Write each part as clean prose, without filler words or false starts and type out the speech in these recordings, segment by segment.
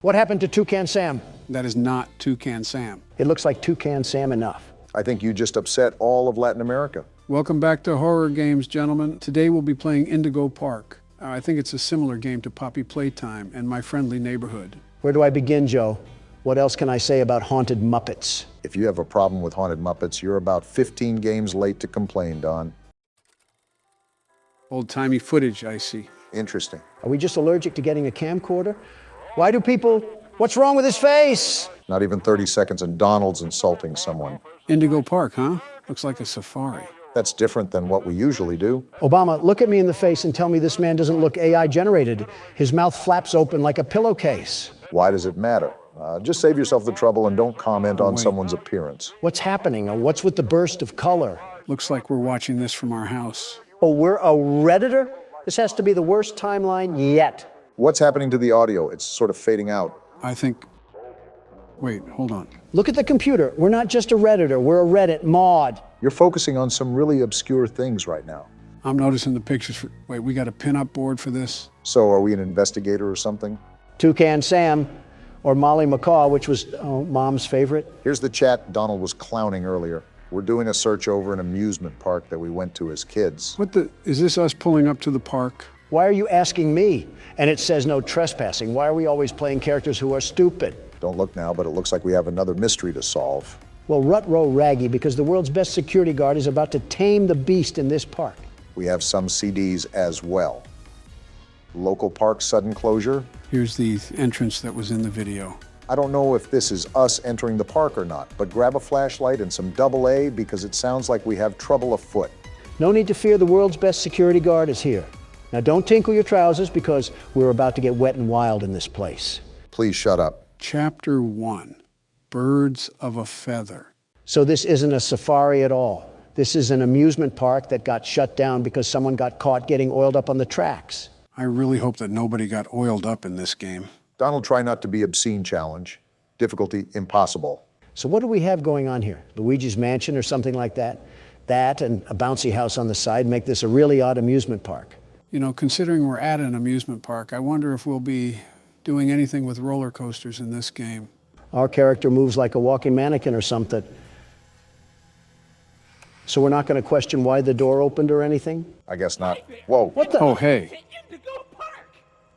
What happened to Toucan Sam? That is not Toucan Sam. It looks like Toucan Sam enough. I think you just upset all of Latin America. Welcome back to Horror Games, gentlemen. Today we'll be playing Indigo Park. I think it's a similar game to Poppy Playtime and My Friendly Neighborhood. Where do I begin, Joe? What else can I say about haunted Muppets? If you have a problem with haunted Muppets, you're about 15 games late to complain, Don. Old-timey footage, I see. Interesting. Are we just allergic to getting a camcorder? Why do people... What's wrong with his face? Not even 30 seconds and Donald's insulting someone. Indigo Park, huh? Looks like a safari. That's different than what we usually do. Obama, look at me in the face and tell me this man doesn't look AI generated. His mouth flaps open like a pillowcase. Why does it matter? Just save yourself the trouble and don't comment on someone's appearance. What's happening? Or what's with the burst of color? Looks like we're watching this from our house. Oh, we're a Redditor? This has to be the worst timeline yet. What's happening to the audio? It's sort of fading out. I think... Wait, hold on. Look at the computer. We're not just a Redditor, we're a Reddit mod. You're focusing on some really obscure things right now. I'm noticing the pictures. Wait, we got a pin-up board for this? So are we an investigator or something? Toucan Sam, or Molly McCaw, which was Mom's favorite. Here's the chat Donald was clowning earlier. We're doing a search over an amusement park that we went to as kids. What the... Is this us pulling up to the park? Why are you asking me? And it says no trespassing. Why are we always playing characters who are stupid? Don't look now, but it looks like we have another mystery to solve. Well, rut-row raggy, because the world's best security guard is about to tame the beast in this park. We have some CDs as well. Local park sudden closure. Here's the entrance that was in the video. I don't know if this is us entering the park or not, but grab a flashlight and some AA because it sounds like we have trouble afoot. No need to fear, the world's best security guard is here. Now don't tinkle your trousers because we're about to get wet and wild in this place. Please shut up. Chapter 1, Birds of a Feather. So this isn't a safari at all. This is an amusement park that got shut down because someone got caught getting oiled up on the tracks. I really hope that nobody got oiled up in this game. Donald, try not to be obscene challenge. Difficulty impossible. So what do we have going on here? Luigi's Mansion or something like that? That and a bouncy house on the side make this a really odd amusement park. You know, considering we're at an amusement park, I wonder if we'll be doing anything with roller coasters in this game. Our character moves like a walking mannequin or something. So we're not going to question why the door opened or anything? I guess not. Whoa. What the? Oh, hey. Indigo Park,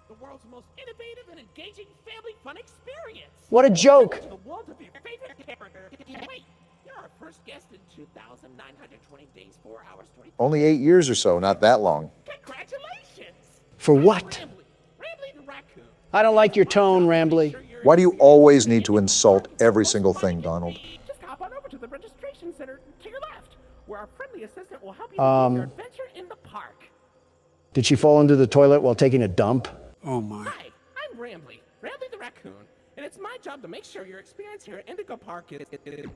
the world's most innovative and engaging family fun experience. What a joke! The world of your favorite character. Wait, you're our first guest in 2,920 days, 4 hours, 20. Only 8 years or so, not that long. Congratulations! For what? Rambly the raccoon. I don't like your tone, Rambly. Why do you always need to insult every single thing, Donald? Just hop on over to the registration center to your left, where our friendly assistant will help you with your adventure in the park. Did she fall into the toilet while taking a dump? Oh, my. Hi, I'm Rambly the raccoon, and it's my job to make sure your experience here at Indigo Park is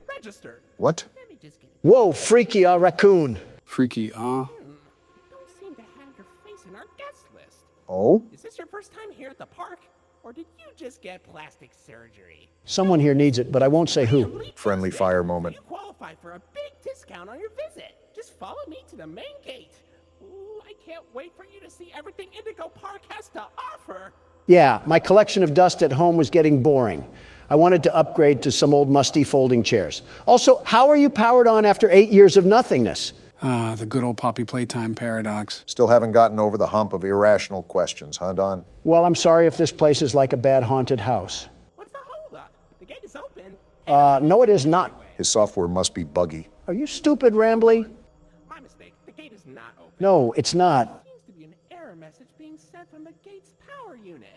registered. What? Let me just get Whoa, freaky, a raccoon. Freaky, don't seem to have your face in our guest list. Oh? Is this your first time here at the park, or did you just get plastic surgery? Someone here needs it, but I won't say who. Friendly fire moment. You qualify for a big discount on your visit. Just follow me to the main gate. Ooh, I can't wait for you to see everything Indigo Park has to offer. Yeah, my collection of dust at home was getting boring. I wanted to upgrade to some old musty folding chairs. Also, how are you powered on after 8 years of nothingness? Ah, the good old Poppy Playtime paradox. Still haven't gotten over the hump of irrational questions, huh, Don? Well, I'm sorry if this place is like a bad haunted house. What's the holdup? The gate is open. No, it is not. His software must be buggy. Are you stupid, Rambly? My mistake. The gate is not open. No, it's not. Seems to be an error message being sent from the gate's power unit.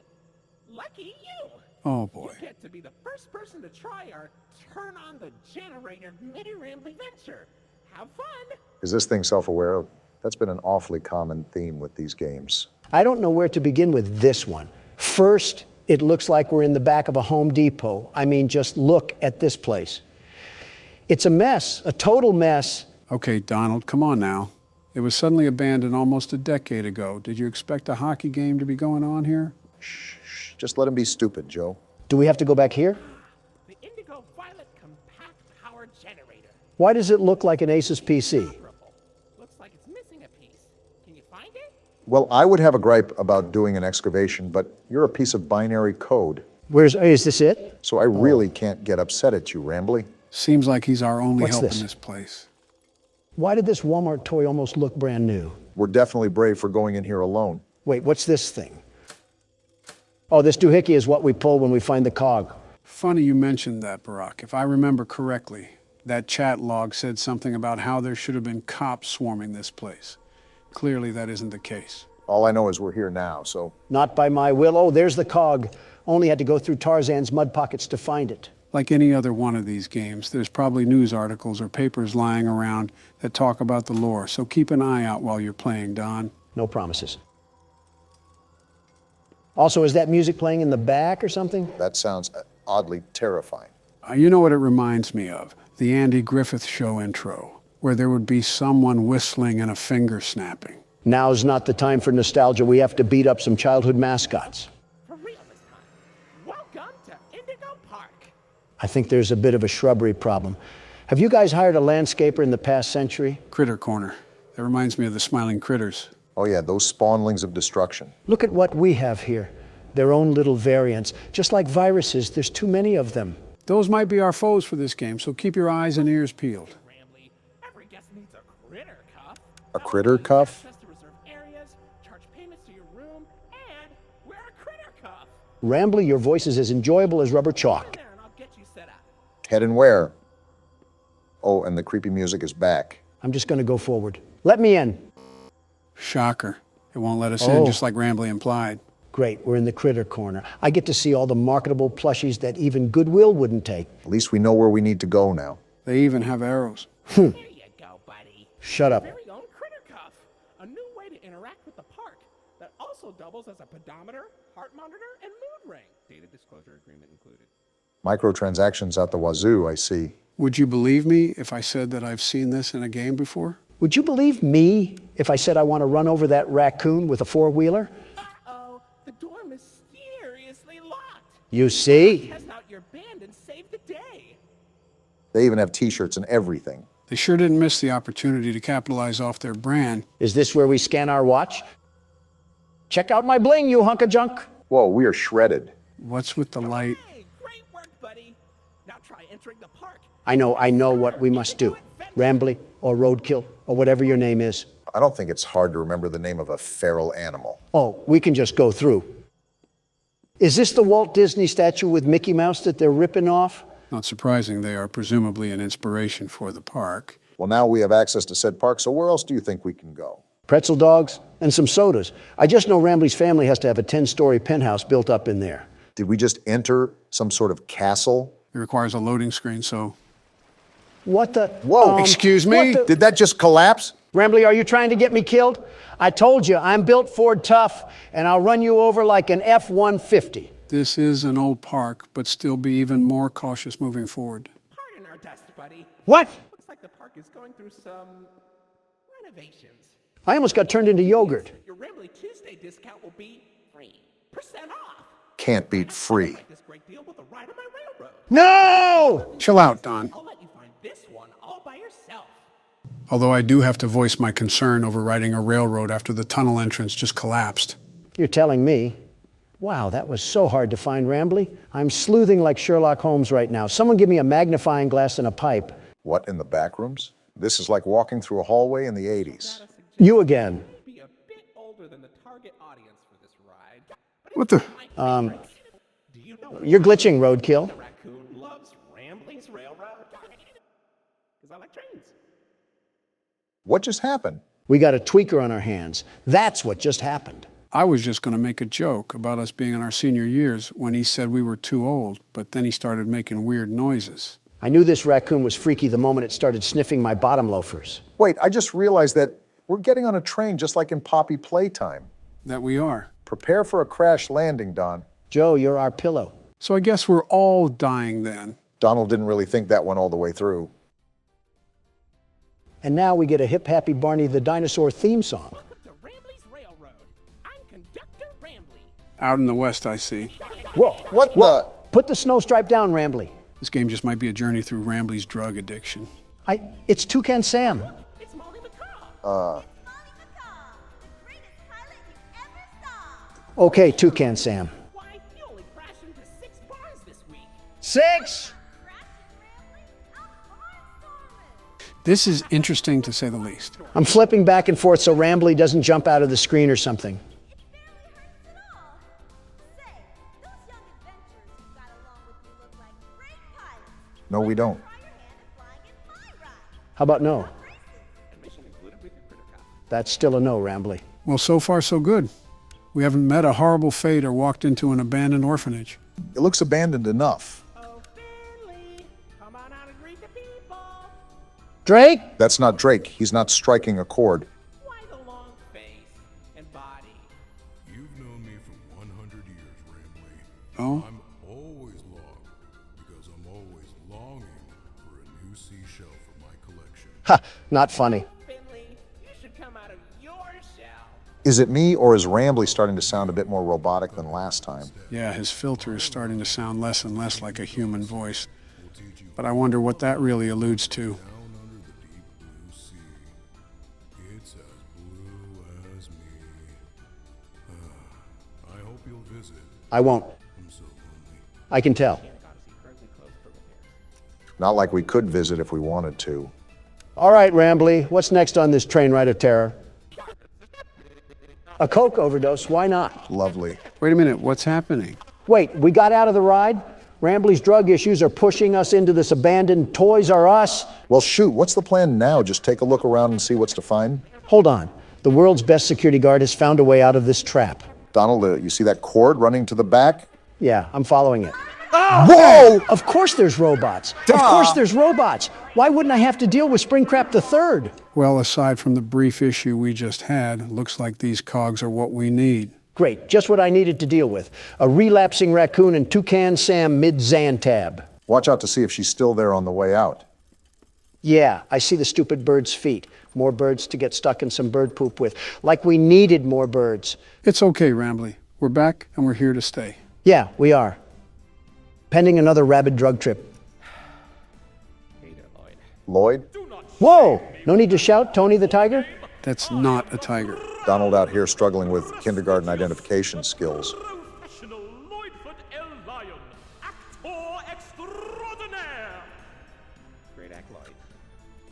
Lucky you. Oh, boy. You get to be the first person to try our turn on the generator mini Rambly venture. Have fun. Is this thing self-aware? That's been an awfully common theme with these games. I don't know where to begin with this one. First, it looks like we're in the back of a Home Depot. I mean, just look at this place. It's a mess, a total mess. Okay, Donald, come on now. It was suddenly abandoned almost a decade ago. Did you expect a hockey game to be going on here? Shh. Just let him be stupid, Joe. Do we have to go back here? The Indigo Violet Compact Power Generator. Why does it look like an Asus PC? Looks like it's missing a piece. Can you find it? Well, I would have a gripe about doing an excavation, but you're a piece of binary code. Is this it? So I really can't get upset at you, Rambly. Seems like he's our only What's help this? in this place. Why did this Walmart toy almost look brand new? We're definitely brave for going in here alone. Wait, what's this thing? Oh, this doohickey is what we pull when we find the cog. Funny you mentioned that, Barack. If I remember correctly, that chat log said something about how there should have been cops swarming this place. Clearly, that isn't the case. All I know is we're here now, so Not by my will. Oh, there's the cog. Only had to go through Tarzan's mud pockets to find it. Like any other one of these games, there's probably news articles or papers lying around that talk about the lore, so keep an eye out while you're playing, Don. No promises. Also, is that music playing in the back or something? that sounds oddly terrifying. You know what it reminds me of? The Andy Griffith Show intro, where there would be someone whistling and a finger snapping. Now's not the time for nostalgia. We have to beat up some childhood mascots. For real this time. Welcome to Indigo Park. I think there's a bit of a shrubbery problem. Have you guys hired a landscaper in the past century? Critter Corner. That reminds me of the Smiling Critters. Oh yeah, those spawnlings of destruction. Look at what we have here. Their own little variants. Just like viruses, there's too many of them. Those might be our foes for this game, so keep your eyes and ears peeled. Rambly, every guest needs a critter cuff. A critter cuff? Access to reserved areas, charge payments to your room, and wear a critter cuff. Rambly, your voice is as enjoyable as rubber chalk. There, and I'll get you set up. Head and where? Oh, and the creepy music is back. I'm just going to go forward. Let me in. Shocker. It won't let us Oh. in, just like Rambly implied. Great, we're in the critter corner. I get to see all the marketable plushies that even Goodwill wouldn't take. At least we know where we need to go now. They even have arrows. There you go, buddy. Shut up. Very own critter cuff. A new way to interact with the park that also doubles as a pedometer, heart monitor, and mood ring. Data disclosure agreement included. Microtransactions out the wazoo, I see. Would you believe me if I said that I've seen this in a game before? Would you believe me if I said I want to run over that raccoon with a four-wheeler? Uh-oh, the door mysteriously locked. You see? Test out your band and save the day. They even have t-shirts and everything. They sure didn't miss the opportunity to capitalize off their brand. Is this where we scan our watch? Check out my bling, you hunk of junk. Whoa, we are shredded. What's with the light? Hey, great work, buddy. Now try entering the park. I know what we must do. Rambly or Roadkill or whatever your name is. I don't think it's hard to remember the name of a feral animal. Oh, we can just go through. Is this the Walt Disney statue with Mickey Mouse that they're ripping off? Not surprising, they are presumably an inspiration for the park. Well, now we have access to said park, so where else do you think we can go? Pretzel dogs and some sodas. I just know Rambly's family has to have a 10-story penthouse built up in there. Did we just enter some sort of castle? It requires a loading screen, so... What the? Whoa, excuse me? what the- Did that just collapse? Rambly, are you trying to get me killed? I told you, I'm built Ford tough, and I'll run you over like an F-150. This is an old park, but still be even more cautious moving forward. Pardon our dust, buddy. What? Looks like the park is going through some renovations. I almost got turned into yogurt. Your Rambly Tuesday discount will be 3% off. Can't beat free. Like this great deal with a ride on my railroad. No! Chill out, Don. I'll let you find this one all by yourself. Although I do have to voice my concern over riding a railroad after the tunnel entrance just collapsed. You're telling me. Wow, that was so hard to find, Rambly. I'm sleuthing like Sherlock Holmes right now. Someone give me a magnifying glass and a pipe. What, in the back rooms? This is like walking through a hallway in the 80s. You again. Be a bit older than the target audience for this ride. But What the? do you know You're glitching, Roadkill. the raccoon loves Rambling's railroad? Because I like trains. What just happened? We got a tweaker on our hands. That's what just happened. I was just going to make a joke about us being in our senior years when he said we were too old, but then he started making weird noises. I knew this raccoon was freaky the moment it started sniffing my bottom loafers. Wait, I just realized that we're getting on a train just like in Poppy Playtime. That we are. Prepare for a crash landing, Don. Joe, you're our pillow. So I guess we're all dying then. Donald didn't really think that one all the way through. And now we get a Hip Happy Barney the Dinosaur theme song. Welcome to Rambley's Railroad. I'm Conductor Rambley. Out in the west, I see. Whoa, What the? put the snow stripe down, Rambly. This game just might be a journey through Rambly's drug addiction. It's Toucan Sam. It's Molly McCaw. Molly McCaw, the greatest pilot you ever saw. Okay, Toucan Sam. Why, you only crashed into 6 6. This is interesting to say the least. I'm flipping back and forth so Rambly doesn't jump out of the screen or something. No, we don't. How about no? That's still a no, Rambly. Well, so far so good. We haven't met a horrible fate or walked into an abandoned orphanage. It looks abandoned enough. Oh, Finley, come on out and greet the people. Drake? That's not Drake. He's not striking a chord. Why the long face and body? You've known me for 100 years, Rambly. Oh? I'm always long because I'm always longing for a new seashell for my collection. Ha, not funny. Finley, you should come out of your shell. Is it me, or is Rambly starting to sound a bit more robotic than last time? Yeah, his filter is starting to sound less and less like a human voice. But I wonder what that really alludes to. Down under the deep blue sea, it's as blue as me. I hope you'll visit. I won't. I'm so lonely. I can tell. Not like we could visit if we wanted to. All right, Rambly, what's next on this train ride of terror? A coke overdose, why not? Lovely. Wait a minute, what's happening? Wait, we got out of the ride? Rambly's drug issues are pushing us into this abandoned Toys R Us? Well, shoot, what's the plan now? Just take a look around and see what's to find? Hold on. The world's best security guard has found a way out of this trap. Donald, you see that cord running to the back? Yeah, I'm following it. Whoa! Of course there's robots. Of course there's robots. Why wouldn't I have to deal with Springcrap III? Well, aside from the brief issue we just had, looks like these cogs are what we need. Great, just what I needed to deal with. A relapsing raccoon and Toucan Sam mid-Xantab. Watch out to see if she's still there on the way out. Yeah, I see the stupid bird's feet. More birds to get stuck in some bird poop with. Like we needed more birds. It's okay, Rambly. We're back and we're here to stay. Yeah, we are. Pending another rabid drug trip. Lloyd? Whoa! No need to shout, Tony the Tiger? That's not a tiger. Donald out here struggling with kindergarten identification skills. Professional Lloydford L. Lion, actor extraordinaire. Great act, Lloyd.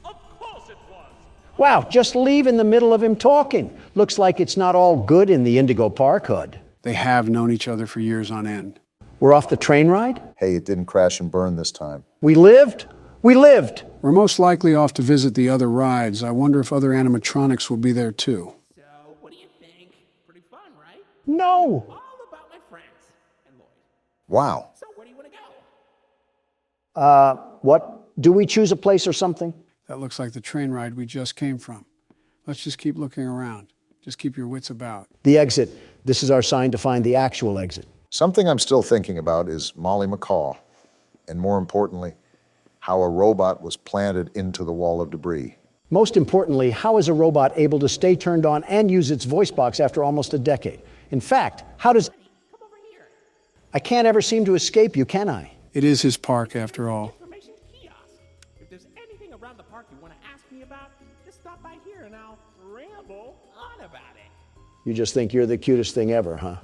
Of course it was. Wow, just leave in the middle of him talking. Looks like it's not all good in the Indigo Park hood. They have known each other for years on end. We're off the train ride? Hey, it didn't crash and burn this time. We lived? We lived! We're most likely off to visit the other rides. I wonder if other animatronics will be there too. So, what do you think? Pretty fun, right? No! All about my friends and Lloyd. Wow. So, where do you want to go? What? Do we choose a place or something? That looks like the train ride we just came from. Let's just keep looking around. Just keep your wits about. The exit. This is our sign to find the actual exit. Something I'm still thinking about is Molly McCaw, and more importantly, how a robot was planted into the wall of debris. Most importantly, how is a robot able to stay turned on and use its voice box after almost a decade? In fact, how does... Come over here. I can't ever seem to escape you, can I? It is his park after all. Information kiosk. If there's anything around the park you want to ask me about, just stop by here and I'll ramble on about it. You just think you're the cutest thing ever, huh?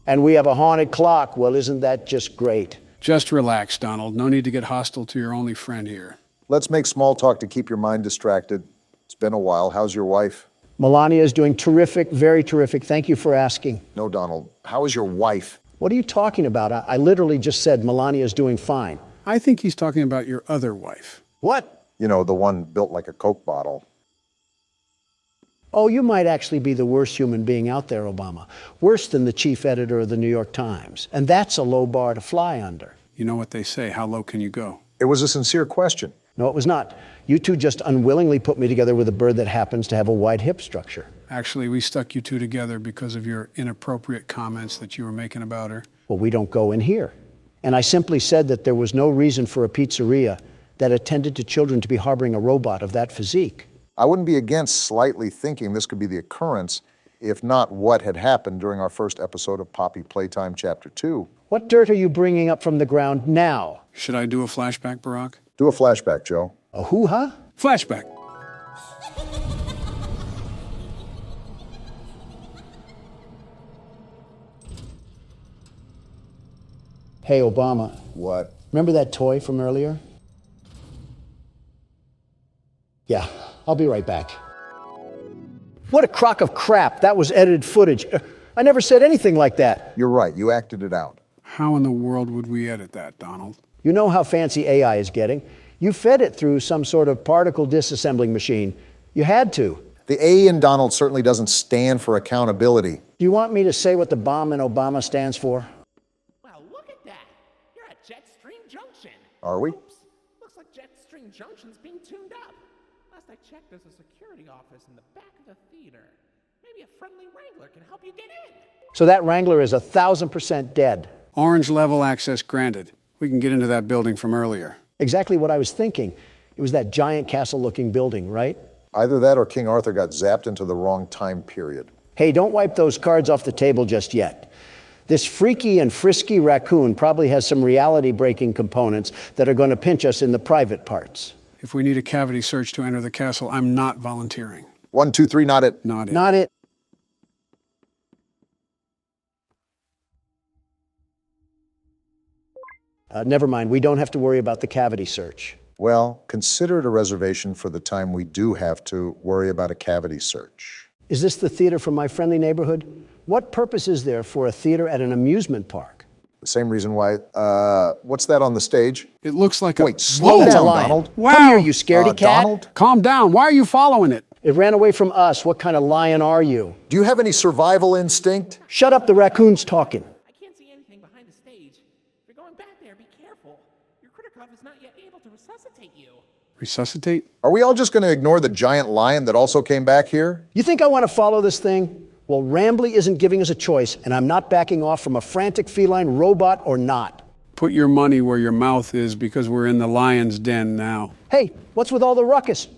And we have a haunted clock. Well, isn't that just great? Just relax, Donald. No need to get hostile to your only friend here. Let's make small talk to keep your mind distracted. It's been a while. How's your wife? Melania is doing terrific, very terrific. Thank you for asking. No, Donald. How is your wife? What are you talking about? I literally just said Melania is doing fine. I think he's talking about your other wife. What? You know, the one built like a Coke bottle. Oh, you might actually be the worst human being out there, Obama. Worse than the chief editor of the New York Times. And that's a low bar to fly under. You know what they say, how low can you go? It was a sincere question. No, it was not. You two just unwillingly put me together with a bird that happens to have a wide hip structure. Actually, we stuck you two together because of your inappropriate comments that you were making about her. Well, we don't go in here. And I simply said that there was no reason for a pizzeria that attended to children to be harboring a robot of that physique. I wouldn't be against slightly thinking this could be the occurrence, if not what had happened during our first episode of Poppy Playtime Chapter 2. What dirt are you bringing up from the ground now? Should I do a flashback, Barack? Do a flashback, Joe. A hoo-ha? Flashback. Hey, Obama, What? remember that toy from earlier? Yeah, I'll be right back. What a crock of crap. That was edited footage. I never said anything like that. You're right, you acted it out. How in the world would we edit that, Donald? You know how fancy AI is getting. You fed it through some sort of particle disassembling machine. You had to. The A in Donald certainly doesn't stand for accountability. Do you want me to say what the bomb in Obama stands for? Well, look at that. You're at Jetstream Junction. Are we? Oops. Looks like Jetstream Junction's being tuned up. Last I checked, there's a security office in the back of the theater. Maybe a friendly wrangler can help you get in. So that Wrangler is 1,000% dead. Orange level access granted. We can get into that building from earlier. Exactly what I was thinking. It was that giant castle-looking building, right? Either that or King Arthur got zapped into the wrong time period. Hey, don't wipe those cards off the table just yet. This freaky and frisky raccoon probably has some reality-breaking components that are going to pinch us in the private parts. If we need a cavity search to enter the castle, I'm not volunteering. 1, 2, 3, not it. Not it. Not it. Never mind, we don't have to worry about the cavity search. Well, consider it a reservation for the time we do have to worry about a cavity search. Is this the theater from my friendly neighborhood? What purpose is there for a theater at an amusement park? The same reason why, what's that on the stage? It looks like Wait, a... slow That's a down, lion. Donald. Wow. Come here, you scaredy cat. Donald, Calm down. Why are you following it? It ran away from us. What kind of lion are you? do you have any survival instinct? Shut up, the raccoon's talking. I can't see anything behind the stage. If you're going back there, be careful. Your Kritikov is not yet able to resuscitate you. Resuscitate? Are we all just going to ignore the giant lion that also came back here? You think I want to follow this thing? Well, Rambly isn't giving us a choice, and I'm not backing off from a frantic feline robot or not. Put your money where your mouth is because we're in the lion's den now. Hey, what's with all the ruckus?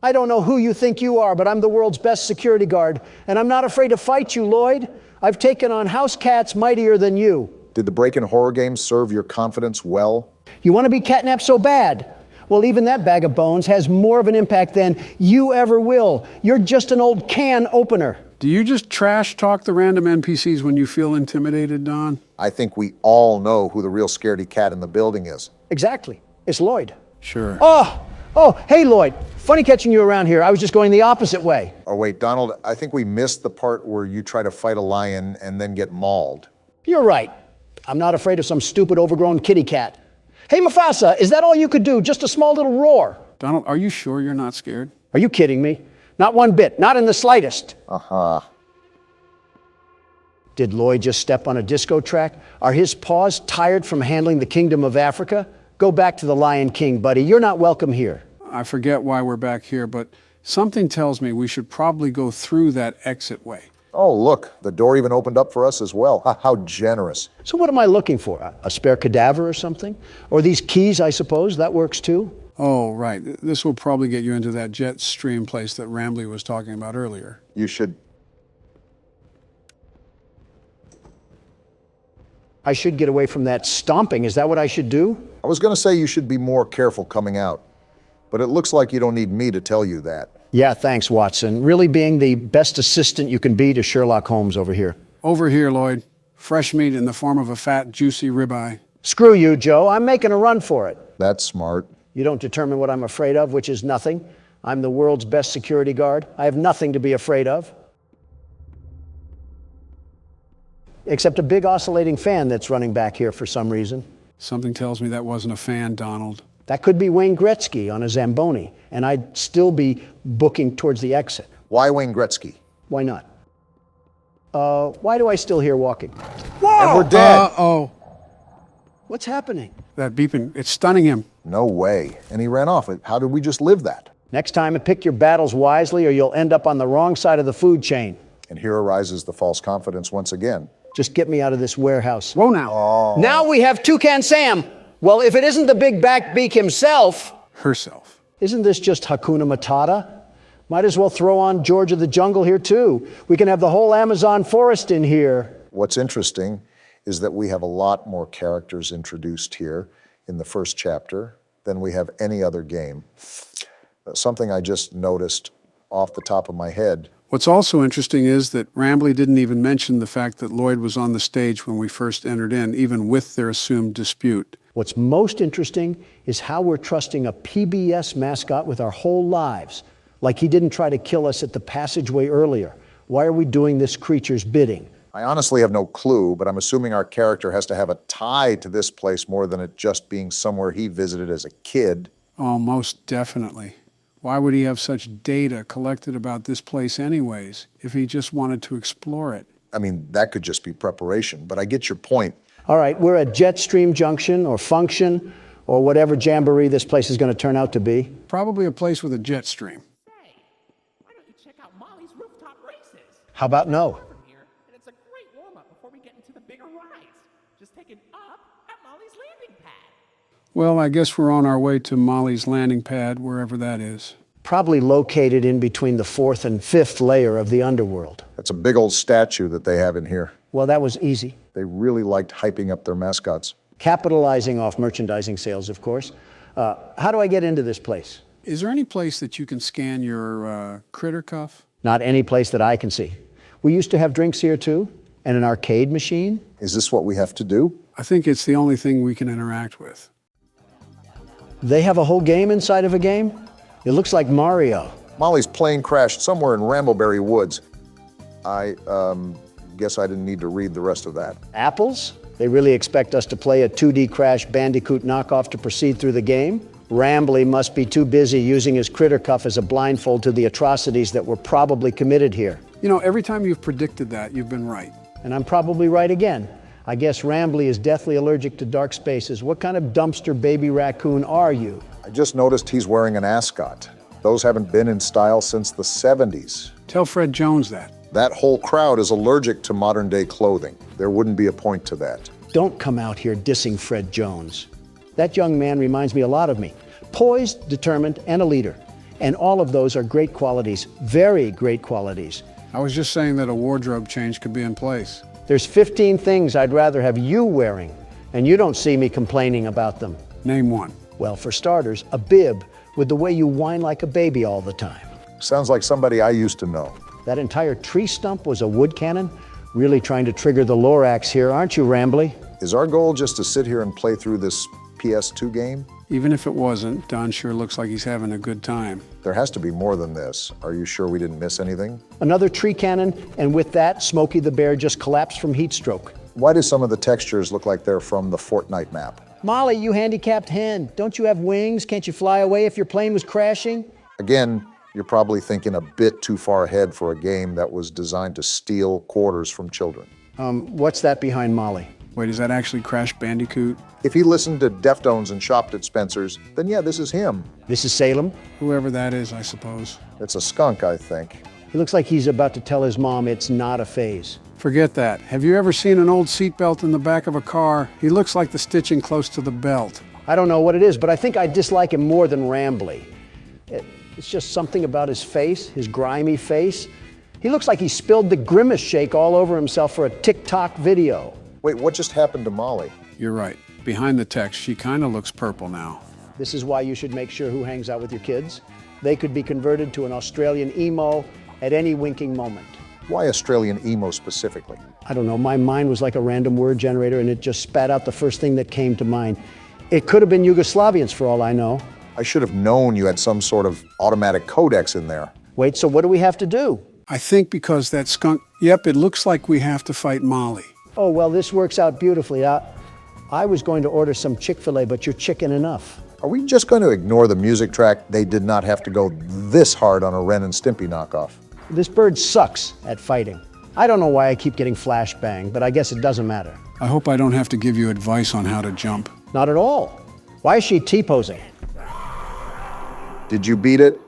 I don't know who you think you are, but I'm the world's best security guard, and I'm not afraid to fight you, Lloyd. I've taken on house cats mightier than you. Did the break-in horror game serve your confidence well? You want to be catnapped so bad? Well, even that bag of bones has more of an impact than you ever will. You're just an old can opener. Do you just trash talk the random NPCs when you feel intimidated, Don? I think we all know who the real scaredy cat in the building is. Exactly. It's Lloyd. Sure. Oh, hey, Lloyd. Funny catching you around here. I was just going the opposite way. Oh, wait, Donald, I think we missed the part where you try to fight a lion and then get mauled. You're right. I'm not afraid of some stupid overgrown kitty cat. Hey, Mufasa, is that all you could do? Just a small little roar? Donald, are you sure you're not scared? Are you kidding me? Not one bit. Not in the slightest. Uh-huh. Did Lloyd just step on a disco track? Are his paws tired from handling the kingdom of Africa? Go back to the Lion King, buddy. You're not welcome here. I forget why we're back here, but something tells me we should probably go through that exit way. Oh, look, the door even opened up for us as well. How generous. So what am I looking for? A spare cadaver or something? Or these keys, I suppose? That works too? Oh, right. This will probably get you into that jet stream place that Rambly was talking about earlier. You should... I should get away from that stomping. Is that what I should do? I was going to say you should be more careful coming out, but it looks like you don't need me to tell you that. Yeah, thanks, Watson. Really being the best assistant you can be to Sherlock Holmes over here. Over here, Lloyd. Fresh meat in the form of a fat, juicy ribeye. Screw you, Joe. I'm making a run for it. That's smart. You don't determine what I'm afraid of, which is nothing. I'm the world's best security guard. I have nothing to be afraid of. Except a big oscillating fan that's running back here for some reason. Something tells me that wasn't a fan, Donald. That could be Wayne Gretzky on a Zamboni, and I'd still be booking towards the exit. Why Wayne Gretzky? Why not? Why do I still hear walking? And we're dead. Uh-oh. What's happening? That beeping, it's stunning him. No way. And he ran off. How did we just live that? Next time, pick your battles wisely or you'll end up on the wrong side of the food chain. And here arises the false confidence once again. Just get me out of this warehouse. Whoa now. Now we have Toucan Sam. Well, if it isn't the big backbeak himself, Herself. isn't this just Hakuna Matata? Might as well throw on George of the Jungle here too. We can have the whole Amazon forest in here. What's interesting is that we have a lot more characters introduced here in the first chapter than we have any other game. Something I just noticed off the top of my head. What's also interesting is that Rambley didn't even mention the fact that Lloyd was on the stage when we first entered in, even with their assumed dispute. What's most interesting is how we're trusting a PBS mascot with our whole lives, like he didn't try to kill us at the passageway earlier. Why are we doing this creature's bidding? I honestly have no clue, but I'm assuming our character has to have a tie to this place more than it just being somewhere he visited as a kid. Oh, most definitely. Why would he have such data collected about this place anyways, if he just wanted to explore it? I mean, that could just be preparation, but I get your point. All right, we're at Jetstream Junction or Function or whatever jamboree this place is going to turn out to be. Probably a place with a jet stream. Hey, why don't you check out Molly's rooftop races? How about no? From here, and it's a great warm-up before we get into the bigger rides. Just take an up at Molly's landing pad. Well, I guess we're on our way to Molly's landing pad, wherever that is. Probably located in between the 4th and 5th layer of the underworld. That's a big old statue that they have in here. Well, that was easy. They really liked hyping up their mascots. Capitalizing off merchandising sales, of course. How do I get into this place? Is there any place that you can scan your critter cuff? Not any place that I can see. We used to have drinks here too, and an arcade machine. Is this what we have to do? I think it's the only thing we can interact with. They have a whole game inside of a game? It looks like Mario. Molly's plane crashed somewhere in Rambleberry Woods. I guess I didn't need to read the rest of that. Apples? They really expect us to play a 2D Crash Bandicoot knockoff to proceed through the game? Rambley must be too busy using his critter cuff as a blindfold to the atrocities that were probably committed here. You know, every time you've predicted that, you've been right. And I'm probably right again. I guess Rambley is deathly allergic to dark spaces. What kind of dumpster baby raccoon are you? I just noticed he's wearing an ascot. Those haven't been in style since the 70s. Tell Fred Jones that. That whole crowd is allergic to modern day clothing. There wouldn't be a point to that. Don't come out here dissing Fred Jones. That young man reminds me a lot of me. Poised, determined, and a leader. And all of those are great qualities, very great qualities. I was just saying that a wardrobe change could be in place. There's 15 things I'd rather have you wearing, and you don't see me complaining about them. Name one. Well, for starters, a bib with the way you whine like a baby all the time. Sounds like somebody I used to know. That entire tree stump was a wood cannon? Really trying to trigger the Lorax here, aren't you, Rambley? Is our goal just to sit here and play through this PS2 game? Even if it wasn't, Don sure looks like he's having a good time. There has to be more than this. Are you sure we didn't miss anything? Another tree cannon, and with that, Smokey the Bear just collapsed from heat stroke. Why do some of the textures look like they're from the Fortnite map? Molly, you handicapped hen. Don't you have wings? Can't you fly away if your plane was crashing? Again, you're probably thinking a bit too far ahead for a game that was designed to steal quarters from children. What's that behind Molly? Wait, is that actually Crash Bandicoot? If he listened to Deftones and shopped at Spencer's, then yeah, this is him. This is Salem. Whoever that is, I suppose. It's a skunk, I think. He looks like he's about to tell his mom it's not a phase. Forget that. Have you ever seen an old seatbelt in the back of a car? He looks like the stitching close to the belt. I don't know what it is, but I think I dislike him more than Rambley. It's just something about his face, his grimy face. He looks like he spilled the Grimace shake all over himself for a TikTok video. Wait, what just happened to Molly? You're right. Behind the text, she kind of looks purple now. This is why you should make sure who hangs out with your kids. They could be converted to an Australian emo at any winking moment. Why Australian emo specifically? I don't know, my mind was like a random word generator and it just spat out the first thing that came to mind. It could have been Yugoslavians for all I know. I should have known you had some sort of automatic codex in there. Wait, so what do we have to do? I think because that skunk... Yep, it looks like we have to fight Molly. Oh, well, this works out beautifully. I was going to order some Chick-fil-A, but you're chicken enough. Are we just going to ignore the music track? They did not have to go this hard on a Ren and Stimpy knockoff. This bird sucks at fighting. I don't know why I keep getting flashbang, but I guess it doesn't matter. I hope I don't have to give you advice on how to jump. Not at all. Why is she T-posing? Did you beat it?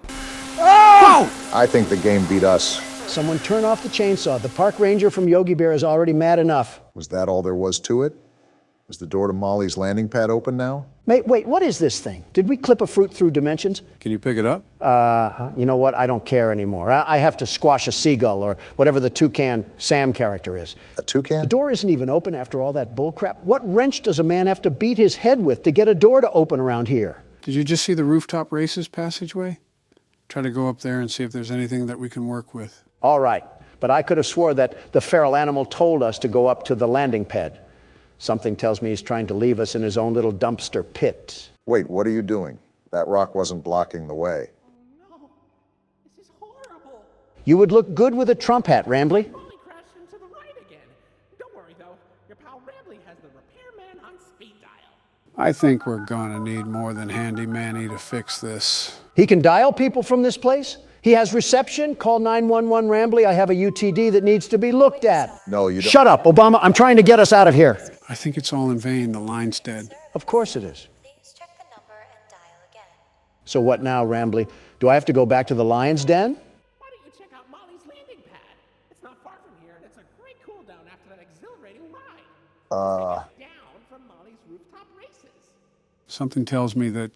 Oh! I think the game beat us. Someone turn off the chainsaw. The park ranger from Yogi Bear is already mad enough. Was that all there was to it? Is the door to Molly's landing pad open now? Wait, what is this thing? Did we clip a fruit through dimensions? Can you pick it up? You know what? I don't care anymore. I have to squash a seagull or whatever the toucan Sam character is. A toucan? The door isn't even open after all that bullcrap. What wrench does a man have to beat his head with to get a door to open around here? Did you just see the rooftop races passageway? Try to go up there and see if there's anything that we can work with. All right, but I could have swore that the feral animal told us to go up to the landing pad. Something tells me he's trying to leave us in his own little dumpster pit. Wait, what are you doing? That rock wasn't blocking the way. No, this is horrible. You would look good with a Trump hat, Rambly. Molly crashed into the ride again. Don't worry though, your pal Rambley has the repairman on speed dial. I think we're gonna need more than Handy Manny to fix this. He can dial people from this place. He has reception. Call 911 Rambly. I have a UTD that needs to be looked at. No, you don't. Shut up, Obama. I'm trying to get us out of here. I think it's all in vain. The line's dead. Of course it is. Please check the number and dial again. So what now, Rambly? Do I have to go back to the lion's den? Why don't you check out Molly's landing pad? It's not far from here, and it's a great cool down after that exhilarating ride. Take it down from Molly's rooftop races. Something tells me that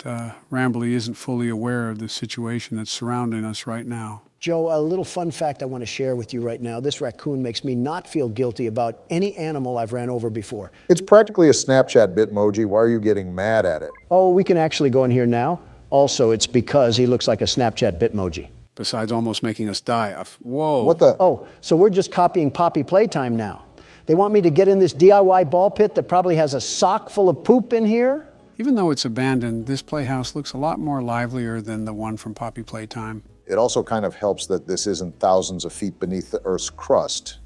Rambley isn't fully aware of the situation that's surrounding us right now. Joe, a little fun fact I want to share with you right now. This raccoon makes me not feel guilty about any animal I've ran over before. It's practically a Snapchat Bitmoji. Why are you getting mad at it? Oh, we can actually go in here now. Also, it's because he looks like a Snapchat Bitmoji. Besides almost making us die. Whoa. What the? Oh, so we're just copying Poppy Playtime now. They want me to get in this DIY ball pit that probably has a sock full of poop in here? Even though it's abandoned, this playhouse looks a lot more livelier than the one from Poppy Playtime. It also kind of helps that this isn't thousands of feet beneath the Earth's crust.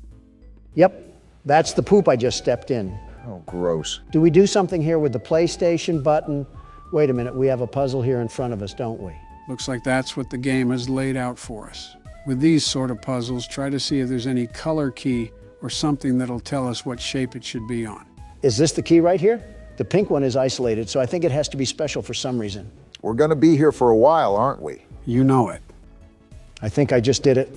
Yep, that's the poop I just stepped in. Oh, gross. Do we do something here with the PlayStation button? Wait a minute, we have a puzzle here in front of us, don't we? Looks like that's what the game has laid out for us. With these sort of puzzles, try to see if there's any color key or something that'll tell us what shape it should be on. Is this the key right here? The pink one is isolated, so I think it has to be special for some reason. We're going to be here for a while, aren't we? You know it. I think I just did it.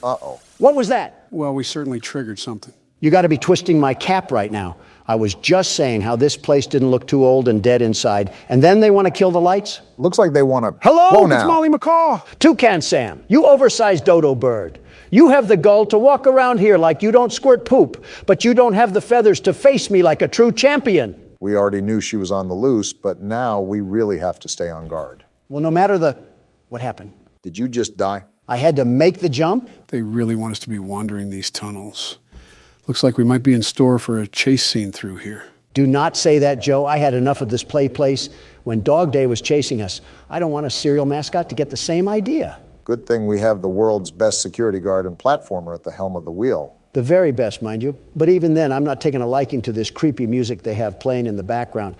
Uh-oh. What was that? Well, we certainly triggered something. You got to be twisting my cap right now. I was just saying how this place didn't look too old and dead inside, and then they want to kill the lights? Looks like they want to... Hello, Whoa, it's now. Molly McCaw! Toucan Sam, you oversized dodo bird. You have the gall to walk around here like you don't squirt poop, but you don't have the feathers to face me like a true champion. We already knew she was on the loose, but now we really have to stay on guard. Well, no matter the... What happened? Did you just die? I had to make the jump? They really want us to be wandering these tunnels. Looks like we might be in store for a chase scene through here. Do not say that, Joe. I had enough of this play place when Dog Day was chasing us. I don't want a cereal mascot to get the same idea. Good thing we have the world's best security guard and platformer at the helm of the wheel. The very best, mind you. But even then, I'm not taking a liking to this creepy music they have playing in the background.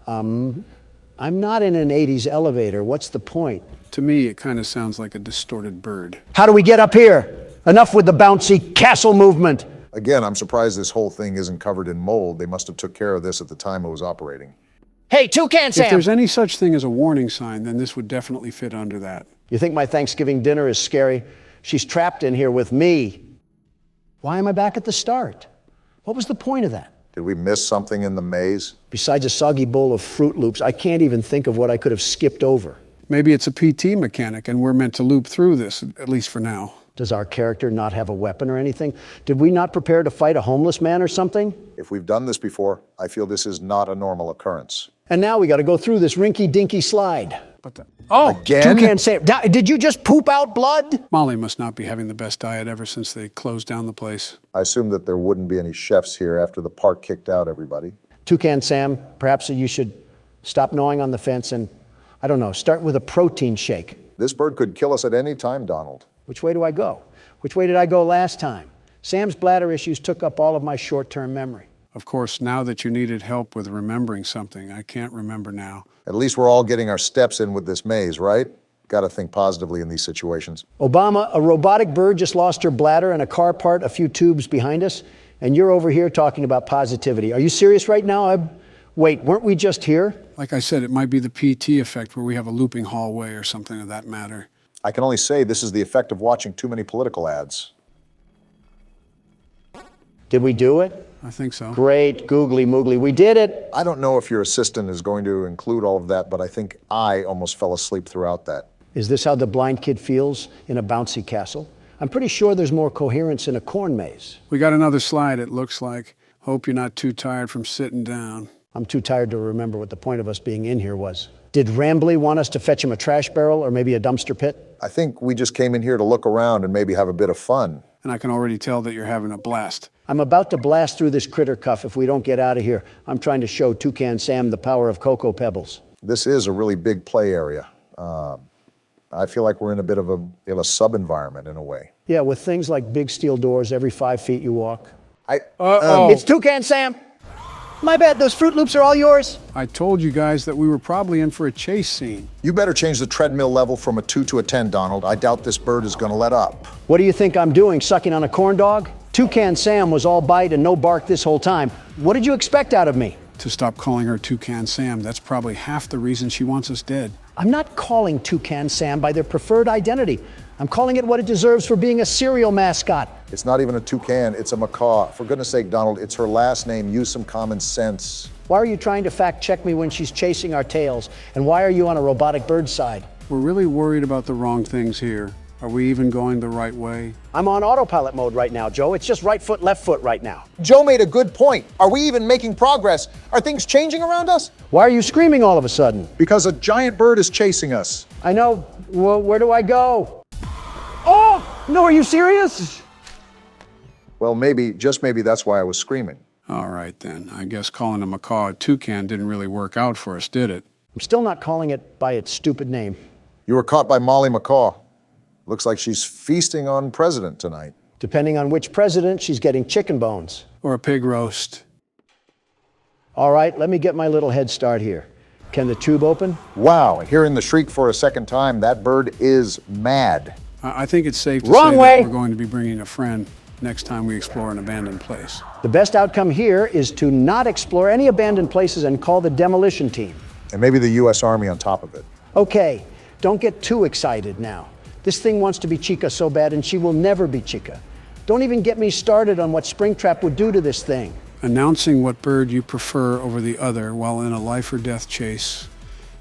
I'm not in an 80s elevator. What's the point? To me, it kind of sounds like a distorted bird. How do we get up here? Enough with the bouncy castle movement. Again, I'm surprised this whole thing isn't covered in mold. They must have took care of this at the time it was operating. Hey, Toucan Sam! If there's any such thing as a warning sign, then this would definitely fit under that. You think my Thanksgiving dinner is scary? She's trapped in here with me. Why am I back at the start? What was the point of that? Did we miss something in the maze? Besides a soggy bowl of Fruit Loops, I can't even think of what I could have skipped over. Maybe it's a PT mechanic and we're meant to loop through this, at least for now. Does our character not have a weapon or anything? Did we not prepare to fight a homeless man or something? If we've done this before, I feel this is not a normal occurrence. And now we got to go through this rinky-dinky slide. Oh, Again? Toucan Sam, did you just poop out blood? Molly must not be having the best diet ever since they closed down the place. I assumed that there wouldn't be any chefs here after the park kicked out everybody. Toucan Sam, perhaps you should stop gnawing on the fence and, I don't know, start with a protein shake. This bird could kill us at any time, Donald. Which way do I go? Which way did I go last time? Sam's bladder issues took up all of my short-term memory. Of course, now that you needed help with remembering something, I can't remember now. At least we're all getting our steps in with this maze, right? Got to think positively in these situations. Obama, a robotic bird just lost her bladder and a car part a few tubes behind us, and you're over here talking about positivity. Are you serious right now? Wait, weren't we just here? Like I said, it might be the PT effect where we have a looping hallway or something of that matter. I can only say this is the effect of watching too many political ads. Did we do it? I think so. Great, googly moogly, we did it. I don't know if your assistant is going to include all of that, but I think I almost fell asleep throughout that. Is this how the blind kid feels in a bouncy castle? I'm pretty sure there's more coherence in a corn maze. We got another slide, it looks like. Hope you're not too tired from sitting down. I'm too tired to remember what the point of us being in here was. Did Rambley want us to fetch him a trash barrel or maybe a dumpster pit? I think we just came in here to look around and maybe have a bit of fun. And I can already tell that you're having a blast. I'm about to blast through this critter cuff if we don't get out of here. I'm trying to show Toucan Sam the power of Cocoa Pebbles. This is a really big play area. I feel like we're in a bit of a sub-environment in a way. Yeah, with things like big steel doors every 5 feet you walk. It's Toucan Sam! My bad, those Fruit Loops are all yours. I told you guys that we were probably in for a chase scene. You better change the treadmill level from a 2 to a 10, Donald. I doubt this bird is going to let up. What do you think I'm doing, sucking on a corn dog? Toucan Sam was all bite and no bark this whole time. What did you expect out of me? To stop calling her Toucan Sam, that's probably half the reason she wants us dead. I'm not calling Toucan Sam by their preferred identity. I'm calling it what it deserves for being a cereal mascot. It's not even a toucan, it's a macaw. For goodness sake, Donald, it's her last name. Use some common sense. Why are you trying to fact check me when she's chasing our tails? And why are you on a robotic bird's side? We're really worried about the wrong things here. Are we even going the right way? I'm on autopilot mode right now, Joe. It's just right foot, left foot right now. Joe made a good point. Are we even making progress? Are things changing around us? Why are you screaming all of a sudden? Because a giant bird is chasing us. I know. Well, where do I go? Oh, no, are you serious? Well, maybe, just maybe that's why I was screaming. All right, then. I guess calling a macaw a toucan didn't really work out for us, did it? I'm still not calling it by its stupid name. You were caught by Molly McCaw. Looks like she's feasting on President tonight. Depending on which president, she's getting chicken bones. Or a pig roast. All right, let me get my little head start here. Can the tube open? Wow, hearing the shriek for a second time, that bird is mad. I think it's safe to Wrong say way. that we're going to be bringing a friend next time we explore an abandoned place. The best outcome here is to not explore any abandoned places and call the demolition team. And maybe the U.S. Army on top of it. Okay, don't get too excited now. This thing wants to be Chica so bad, and she will never be Chica. Don't even get me started on what Springtrap would do to this thing. Announcing what bird you prefer over the other while in a life or death chase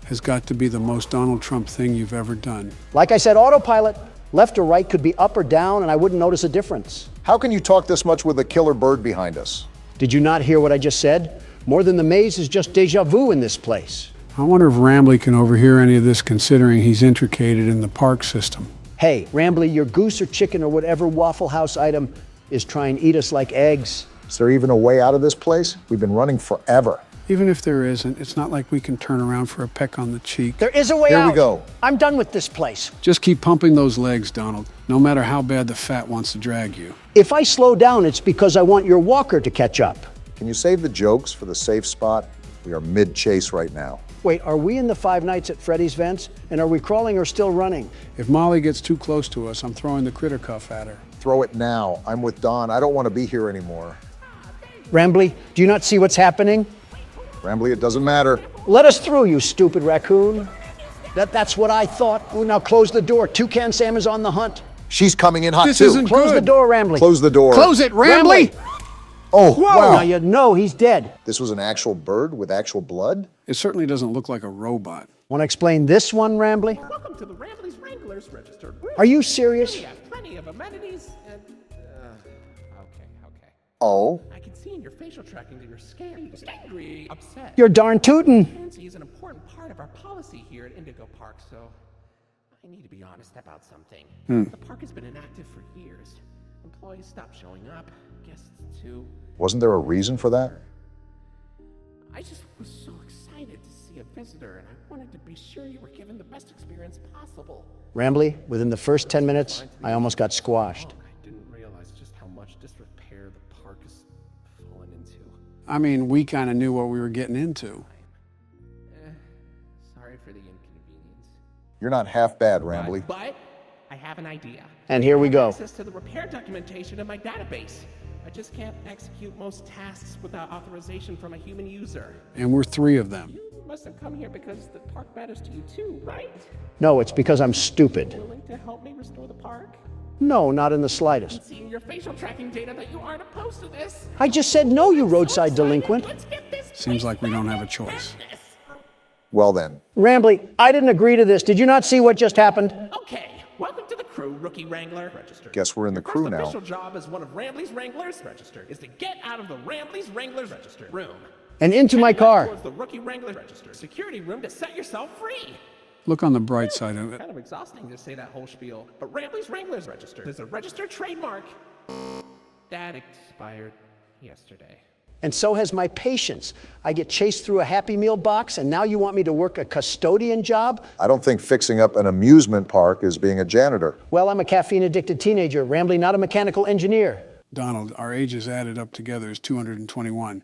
has got to be the most Donald Trump thing you've ever done. Like I said, autopilot. Left or right could be up or down, and I wouldn't notice a difference. How can you talk this much with a killer bird behind us? Did you not hear what I just said? More than the maze is just deja vu in this place. I wonder if Rambley can overhear any of this considering he's intricated in the park system. Hey, Rambley, your goose or chicken or whatever Waffle House item is trying to eat us like eggs. Is there even a way out of this place? We've been running forever. Even if there isn't, it's not like we can turn around for a peck on the cheek. There is a way out. Here we go. I'm done with this place. Just keep pumping those legs, Donald, no matter how bad the fat wants to drag you. If I slow down, it's because I want your walker to catch up. Can you save the jokes for the safe spot? We are mid-chase right now. Wait, are we in the Five Nights at Freddy's vents? And are we crawling or still running? If Molly gets too close to us, I'm throwing the critter cuff at her. Throw it now. I'm with Don. I don't want to be here anymore. Rambley, do you not see what's happening? Rambley, it doesn't matter. Let us through, you stupid raccoon. That's what I thought. Oh, now close the door. Toucan Sam is on the hunt. She's coming in hot This too. isn't Close good. the door, Rambley. Close the door. Close it, Rambley! Oh, Now wow. you know he's dead. This was an actual bird with actual blood? It certainly doesn't look like a robot. Want to explain this one, Rambley? Welcome to the Rambley's Wranglers registered room. Are you serious? We have plenty of amenities and. Okay. Oh. I can see in your facial tracking that you're scared, angry, upset. You're darn tootin'. Transparency is an important part of our policy here at Indigo Park, so I need to be honest about something. The park has been inactive for years. Employees stopped showing up, guests too. Wasn't there a reason for that? I just was so excited to see a visitor, and I wanted to be sure you were given the best experience possible. Rambley, within the first 10 minutes, I almost got squashed. I didn't realize just how much disrepair the park has fallen into. I mean, we kind of knew what we were getting into. Sorry for the inconvenience. You're not half bad, Rambley. But I have an idea. And here we go. Access to the repair documentation in my database. I just can't execute most tasks without authorization from a human user. And we're 3 of them. You must have come here because the park matters to you too, right? No, it's because I'm stupid. Willing to help me restore the park? No, not in the slightest. Seeing your facial tracking data that you aren't opposed to this. I just said no, you roadside delinquent. Let's get this Seems place like we don't have a back in choice. business. Well then. Rambley, I didn't agree to this. Did you not see what just happened? Okay, welcome to the crew, Rookie Wrangler. Registered. Guess we're in the Your crew first now. official job as one of Rambley's Wranglers, registered, is to get out of the Rambley's Wranglers registered room. and into my car. Towards the Rookie Wrangler Register security room to set yourself free. Look on the bright side of it. Kind of exhausting to say that whole spiel, but Rambley's Wranglers Register is a registered trademark. That expired yesterday. And so has my patience. I get chased through a Happy Meal box, and now you want me to work a custodian job? I don't think fixing up an amusement park is being a janitor. Well, I'm a caffeine-addicted teenager, Rambley, not a mechanical engineer. Donald, our ages added up together is 221.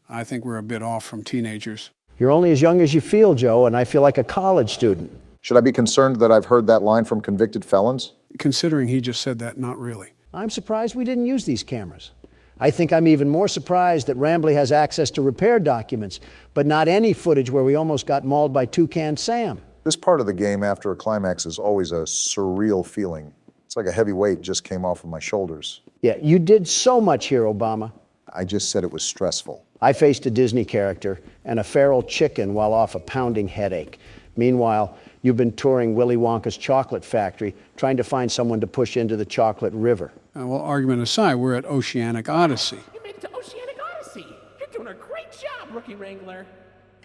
I think we're a bit off from teenagers. You're only as young as you feel, Joe, and I feel like a college student. Should I be concerned that I've heard that line from convicted felons? Considering he just said that, not really. I'm surprised we didn't use these cameras. I think I'm even more surprised that Rambley has access to repair documents, but not any footage where we almost got mauled by Toucan Sam. This part of the game after a climax is always a surreal feeling. It's like a heavy weight just came off of my shoulders. Yeah, you did so much here, Obama. I just said it was stressful. I faced a Disney character and a feral chicken while off a pounding headache. Meanwhile, you've been touring Willy Wonka's chocolate factory, trying to find someone to push into the chocolate river. Well, argument aside, we're at Oceanic Odyssey. You made it to Oceanic Odyssey. You're doing a great job, Rookie Wrangler.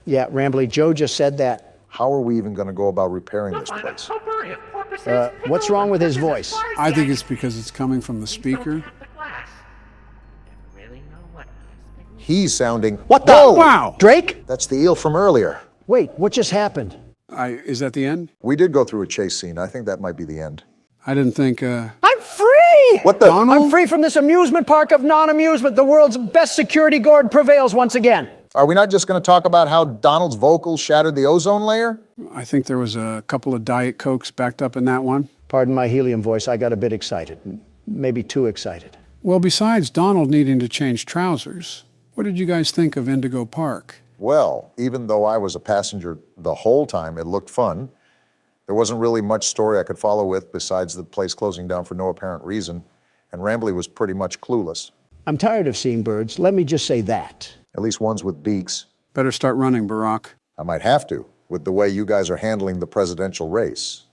Yeah, Rambley, Joe just said that. How are we even going to go about repairing this place? What's wrong with his voice? I think it's because it's coming from the speaker. He's sounding... What the? Whoa! Wow! Drake? That's the eel from earlier. Wait, what just happened? Is that the end? We did go through a chase scene. I think that might be the end. I didn't think, I'm free! What the... Donald? I'm free from this amusement park of non-amusement. The world's best security guard prevails once again. Are we not just going to talk about how Donald's vocals shattered the ozone layer? I think there was a couple of Diet Cokes backed up in that one. Pardon my helium voice, I got a bit excited. Maybe too excited. Well, besides Donald needing to change trousers, what did you guys think of Indigo Park? Well, even though I was a passenger the whole time, it looked fun. There wasn't really much story I could follow with besides the place closing down for no apparent reason, and Rambley was pretty much clueless. I'm tired of seeing birds, let me just say that. At least ones with beaks. Better start running, Barack. I might have to, with the way you guys are handling the presidential race.